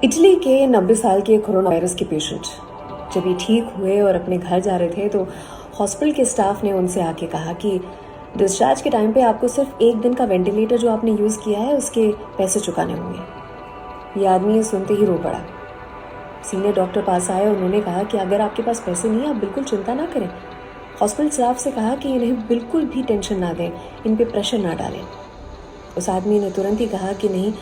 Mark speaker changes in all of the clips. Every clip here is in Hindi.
Speaker 1: इटली के 90 साल के कोरोना वायरस के पेशेंट जब ये ठीक हुए और अपने घर जा रहे थे तो हॉस्पिटल के स्टाफ ने उनसे आके कहा कि डिस्चार्ज के टाइम पे आपको सिर्फ 1 दिन का वेंटिलेटर जो आपने यूज़ किया है उसके पैसे चुकाने होंगे। ये आदमी ये सुनते ही रो पड़ा। सीनियर डॉक्टर पास आए और उन्होंने कहा कि अगर आपके पास पैसे नहीं है आप बिल्कुल चिंता ना करें। हॉस्पिटल स्टाफ से कहा कि इन्हें बिल्कुल भी टेंशन ना दें, इन पे प्रेशर ना डालें। उस आदमी ने तुरंत ही कहा कि नहीं,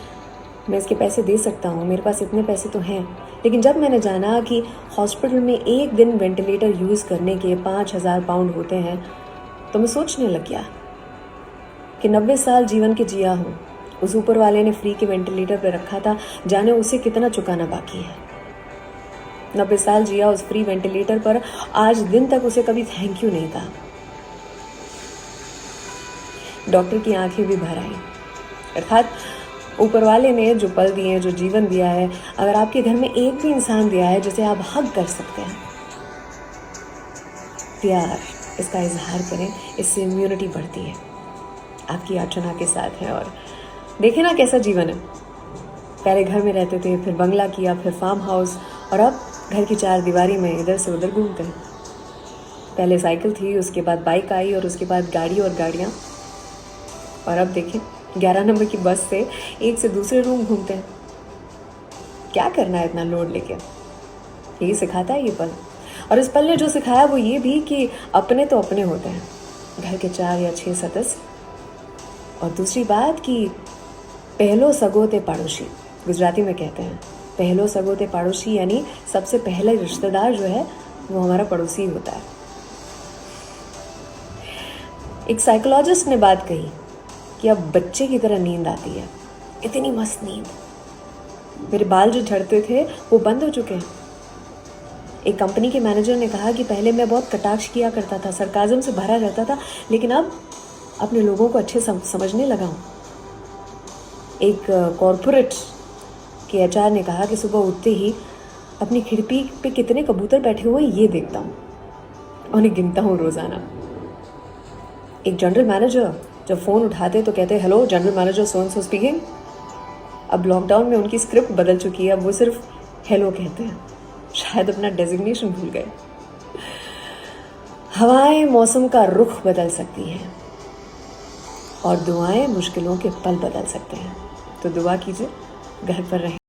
Speaker 1: मैं इसके पैसे दे सकता हूँ, मेरे पास इतने पैसे तो हैं। लेकिन जब मैंने जाना कि हॉस्पिटल में 1 दिन वेंटिलेटर यूज़ करने के 5,000 पाउंड होते हैं तो मैं सोचने लग गया कि 90 साल जीवन के जिया हूँ, उस ऊपर वाले ने फ्री के वेंटिलेटर पर रखा था, जाने उसे कितना चुकाना बाकी है। 90 साल जिया उस फ्री वेंटिलेटर पर, आज दिन तक उसे कभी थैंक यू नहीं कहा। डॉक्टर की आंखें भी भर आई। अर्थात ऊपर वाले ने जो पल दिए, जो जीवन दिया है, अगर आपके घर में एक भी इंसान दिया है जिसे आप हग कर सकते हैं, प्यार, इसका इजहार करें, इससे इम्यूनिटी बढ़ती है। आपकी याचना के साथ है। और देखें ना कैसा जीवन है। पहले घर में रहते थे, फिर बंगला किया, फिर फार्म हाउस, और अब घर की 4 दीवारी में इधर से उधर घूमते हैं। पहले साइकिल थी, उसके बाद बाइक आई, और उसके बाद गाड़ी और गाड़ियाँ, और अब देखें 11 नंबर की बस से एक से दूसरे रूम घूमते हैं। क्या करना है इतना लोड लेके? यही सिखाता है ये पल। और इस पल ने जो सिखाया वो ये भी कि अपने तो अपने होते हैं, घर के 4 या 6 सदस्य। और दूसरी बात कि पहलो सगोते पड़ोसी, गुजराती में कहते हैं पहलो सगोते पड़ोसी, यानी सबसे पहले रिश्तेदार जो है वो हमारा पड़ोसी होता है। एक साइकोलॉजिस्ट ने बात कही कि अब बच्चे की तरह नींद आती है, इतनी मस्त नींद। मेरे बाल जो झड़ते थे वो बंद हो चुके हैं। एक कंपनी के मैनेजर ने कहा कि पहले मैं बहुत कटाक्ष किया करता था, सरकाज़म से भरा रहता था, लेकिन अब अपने लोगों को अच्छे समझने लगा हूँ। एक कॉरपोरेट के एचआर ने कहा कि सुबह उठते ही अपनी खिड़की पे कितने कबूतर बैठे हुए ये देखता हूँ, उन्हें गिनता हूँ रोज़ाना। एक जनरल मैनेजर जब फ़ोन उठाते तो कहते hello, general manager so and so speaking. अब लॉकडाउन में उनकी स्क्रिप्ट बदल चुकी है, अब वो सिर्फ हेलो कहते हैं, शायद अपना डेजिग्नेशन भूल गए। हवाएं मौसम का रुख बदल सकती हैं और दुआएं मुश्किलों के पल बदल सकते हैं। तो दुआ कीजिए घर पर रहें।